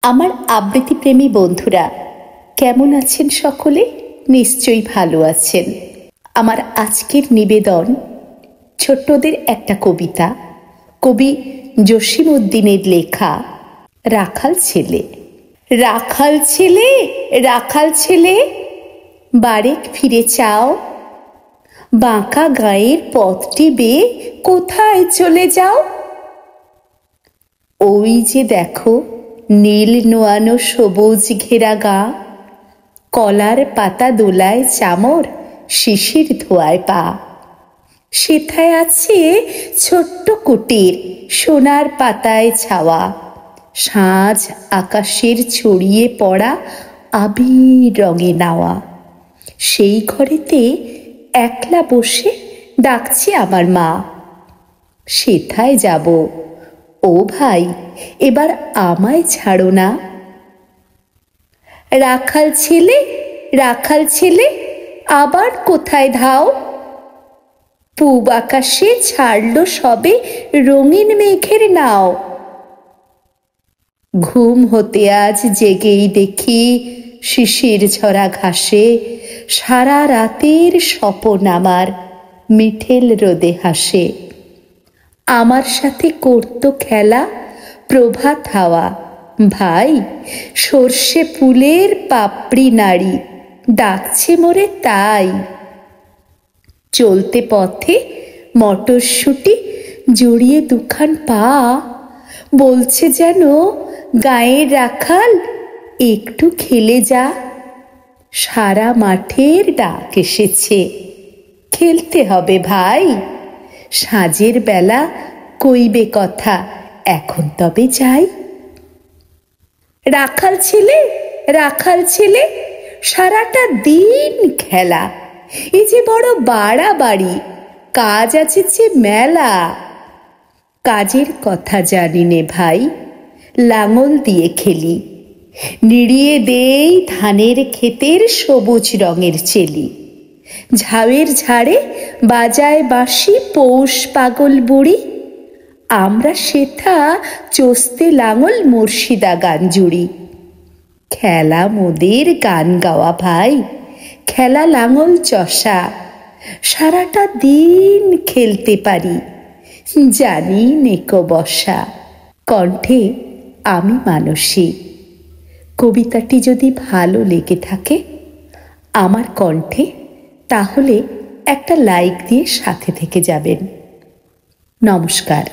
আমার আবৃত্তিপ্রেমী বন্ধুরা কেমন আছেন? সকলে নিশ্চয়ই ভালো আছেন। আমার আজকের নিবেদন ছোট্টদের একটা কবিতা, কবি জসীমউদ্দিনের লেখা রাখাল ছেলে। রাখাল ছেলে, রাখাল ছেলে, বারেক ফিরে চাও, বাঁকা গাঁয়ের পথটি বেয়ে কোথায় চলে যাও? ওই যে দেখো নীল নোয়ানো সবুজ ঘেরা গা, কলার পাতা দোলায় চামর, শিশির ধোয়ায় পা। সেথায় আছে ছোট্ট কুটির, সোনার পাতায় ছাওয়া, সাঁঝ আকাশের ছড়িয়ে পড়া আবির রঙে নাওয়া। সেই ঘরেতে একলা বসে ডাকছে আমার মা, সেথায় যাব। ও ভাই, এবার আমায় ছাড়ো না। রাখাল ছেলে, রাখাল ছেলে, আবার কোথায় ধাও? পূব আকাশে ছাড়লো সবে রঙিন মেঘের নাও। ঘুম হতে আজ জেগেই দেখি শিশির ঝরা ঘাসে সারা রাতের স্বপন আমার মিঠেল রোদে হাসে। আমার সাথে করত খেলা প্রভাত হাওয়া, ভাই সর্ষে ফুলের পাপড়ি নাড়ি ডাকছে মোরে তাই। চলতে পথে মটরশুঁটি জড়িয়ে দুখান পা, বলছে যেন গায়ের রাখাল একটু খেলে যা। সারা মাঠের ডাক এসেছে, খেলতে হবে ভাই। সাঁঝের বেলা কইবে কথা, এখন তবে যাই। রাখাল ছেলে, রাখাল ছেলে, সারাটা দিন খেলা, এ যে বড় বাড়াবাড়ি, কাজ আছে যে মেলা। কাজের কথা জানি নে ভাই, লাঙল দিয়ে খেলি, নিড়িয়ে দেই ধানের ক্ষেতের সবুজ রঙের চেলি। ঝাউয়ের ঝাড়ে বাজায় বাঁশি পৌষ পাগল বুড়ি, আমরা সেথা চষতে লাঙল মুর্শিদা গান জুড়ি। খেলা মোদের গান গাওয়া ভাই, খেলা লাঙল চষা, সারাটা দিন খেলতে পারি, জানি নেকো বসা। কণ্ঠে আমি মানসী। কবিতাটি যদি ভালো লেগে থাকে আমার কণ্ঠে, তাহলে একটা লাইক দিয়ে সাথে থেকে যাবেন। নমস্কার।